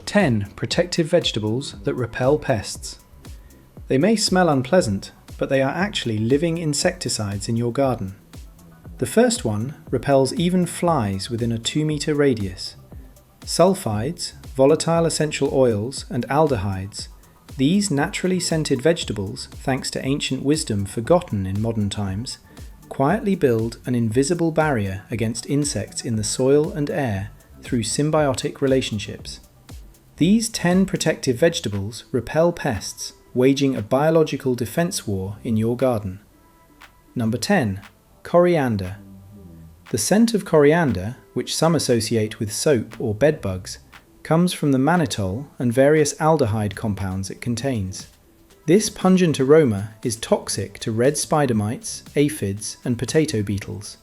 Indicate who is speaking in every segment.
Speaker 1: 10 protective vegetables that repel pests. They may smell unpleasant, but they are actually living insecticides in your garden. The first one repels even flies within a 2-meter radius. Sulfides, volatile essential oils, and aldehydes, these naturally scented vegetables, thanks to ancient wisdom forgotten in modern times, quietly build an invisible barrier against insects in the soil and air through symbiotic relationships. These 10 protective vegetables repel pests, waging a biological defense war in your garden. Number 10. Coriander. The scent of coriander, which some associate with soap or bedbugs, comes from the mannitol and various aldehyde compounds it contains. This pungent aroma is toxic to red spider mites, aphids, and potato beetles.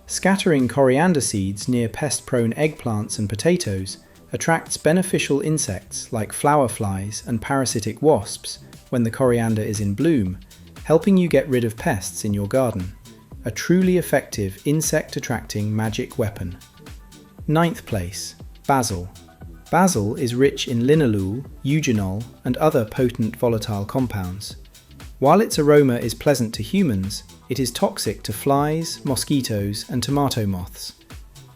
Speaker 1: Scattering coriander seeds near pest-prone eggplants and potatoes attracts beneficial insects like flower flies and parasitic wasps when the coriander is in bloom, helping you get rid of pests in your garden. A truly effective insect-attracting magic weapon. 9th place. Basil. Basil is rich in linalool, eugenol, and other potent volatile compounds. While its aroma is pleasant to humans, it is toxic to flies, mosquitoes, and tomato moths.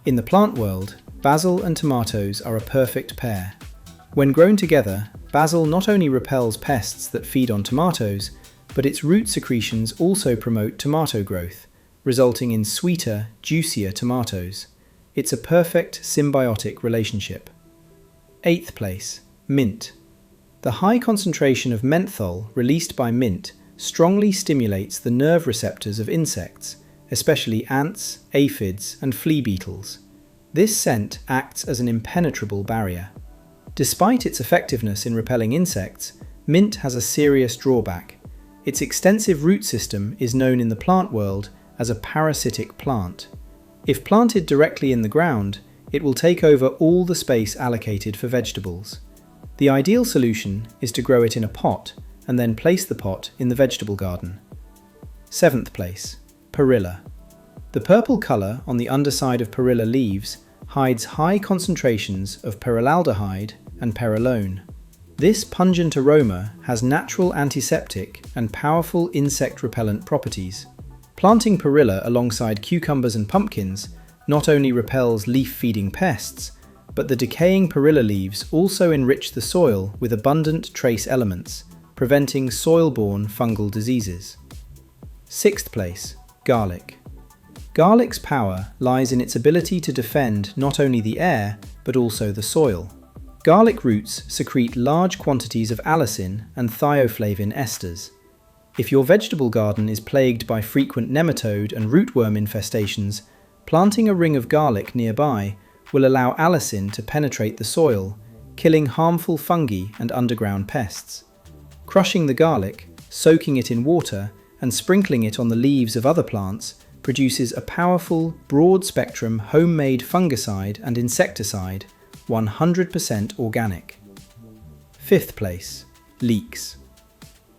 Speaker 1: In the plant world, basil and tomatoes are a perfect pair. When grown together, basil not only repels pests that feed on tomatoes, but its root secretions also promote tomato growth, resulting in sweeter, juicier tomatoes. It's a perfect symbiotic relationship. 8th place. Mint. The high concentration of menthol released by mint strongly stimulates the nerve receptors of insects, especially ants, aphids, and flea beetles. This scent acts as an impenetrable barrier. Despite its effectiveness in repelling insects, mint has a serious drawback. Its extensive root system is known in the plant world as a parasitic plant. If planted directly in the ground, it will take over all the space allocated for vegetables. The ideal solution is to grow it in a pot and then place the pot in the vegetable garden. 7th place. Perilla. The purple colour on the underside of perilla leaves hides high concentrations of perillaldehyde and perillone. This pungent aroma has natural antiseptic and powerful insect repellent properties. Planting perilla alongside cucumbers and pumpkins not only repels leaf-feeding pests, but the decaying perilla leaves also enrich the soil with abundant trace elements, preventing soil-borne fungal diseases. 6th place. Garlic. Garlic's power lies in its ability to defend not only the air, but also the soil. Garlic roots secrete large quantities of allicin and thioflavin esters. If your vegetable garden is plagued by frequent nematode and rootworm infestations, planting a ring of garlic nearby will allow allicin to penetrate the soil, killing harmful fungi and underground pests. Crushing the garlic, soaking it in water, and sprinkling it on the leaves of other plants produces a powerful, broad-spectrum homemade fungicide and insecticide, 100% organic. 5th place. Leeks.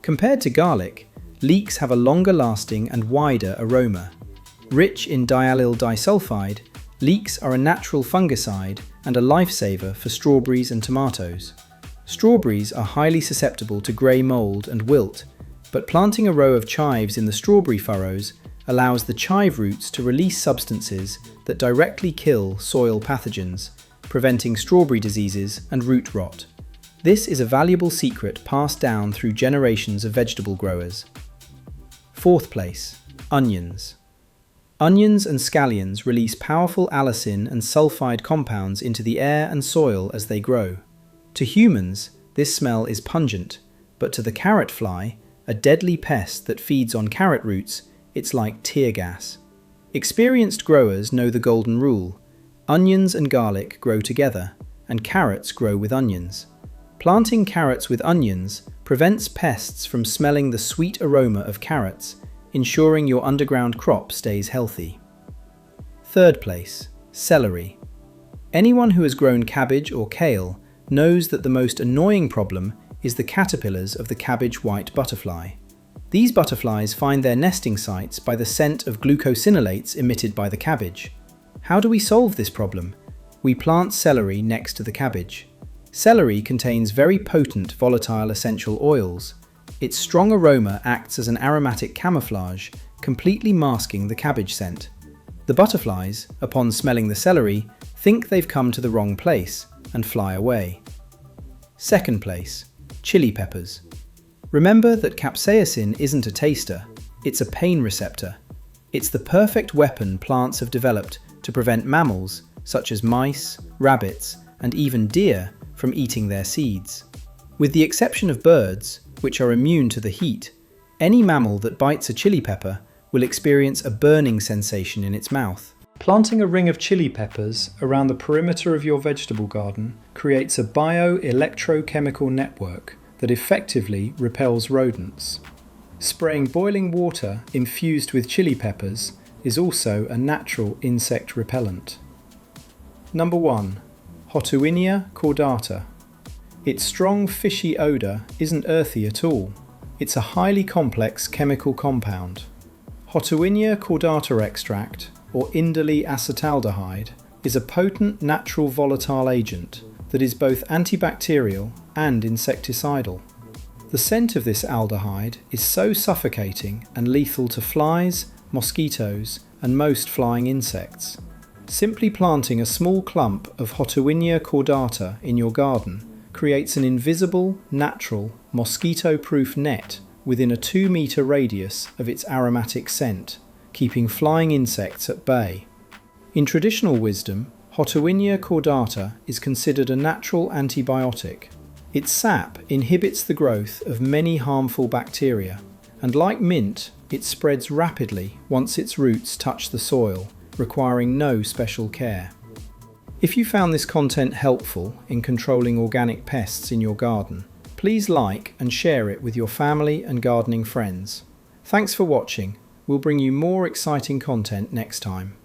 Speaker 1: Compared to garlic, leeks have a longer-lasting and wider aroma. Rich in diallyl disulfide, leeks are a natural fungicide and a lifesaver for strawberries and tomatoes. Strawberries are highly susceptible to grey mould and wilt, but planting a row of chives in the strawberry furrows allows the chive roots to release substances that directly kill soil pathogens, preventing strawberry diseases and root rot. This is a valuable secret passed down through generations of vegetable growers. 4th place. Onions. Onions and scallions release powerful allicin and sulfide compounds into the air and soil as they grow. To humans, this smell is pungent, but to the carrot fly, a deadly pest that feeds on carrot roots, it's like tear gas. Experienced growers know the golden rule: onions and garlic grow together, and carrots grow with onions. Planting carrots with onions prevents pests from smelling the sweet aroma of carrots, ensuring your underground crop stays healthy. 3rd place. Celery. Anyone who has grown cabbage or kale knows that the most annoying problem is the caterpillars of the cabbage white butterfly. These butterflies find their nesting sites by the scent of glucosinolates emitted by the cabbage. How do we solve this problem? We plant celery next to the cabbage. Celery contains very potent volatile essential oils. Its strong aroma acts as an aromatic camouflage, completely masking the cabbage scent. The butterflies, upon smelling the celery, think they've come to the wrong place and fly away. Second place, chili peppers. Remember that capsaicin isn't a taster, it's a pain receptor. It's the perfect weapon plants have developed to prevent mammals, such as mice, rabbits, and even deer, from eating their seeds. With the exception of birds, which are immune to the heat, any mammal that bites a chili pepper will experience a burning sensation in its mouth. Planting a ring of chili peppers around the perimeter of your vegetable garden creates a bioelectrochemical network that effectively repels rodents. Spraying boiling water infused with chili peppers is also a natural insect repellent. Number 1. Hotuinia cordata. Its strong fishy odour isn't earthy at all. It's a highly complex chemical compound. Hotuinia cordata extract, or indole acetaldehyde, is a potent natural volatile agent that is both antibacterial and insecticidal. The scent of this aldehyde is so suffocating and lethal to flies, mosquitoes, and most flying insects. Simply planting a small clump of Hotuinia cordata in your garden creates an invisible, natural, mosquito-proof net within a 2-metre radius of its aromatic scent, keeping flying insects at bay. In traditional wisdom, Hotuinia cordata is considered a natural antibiotic. Its sap inhibits the growth of many harmful bacteria, and like mint, it spreads rapidly once its roots touch the soil, requiring no special care. If you found this content helpful in controlling organic pests in your garden, please like and share it with your family and gardening friends. Thanks for watching. We'll bring you more exciting content next time.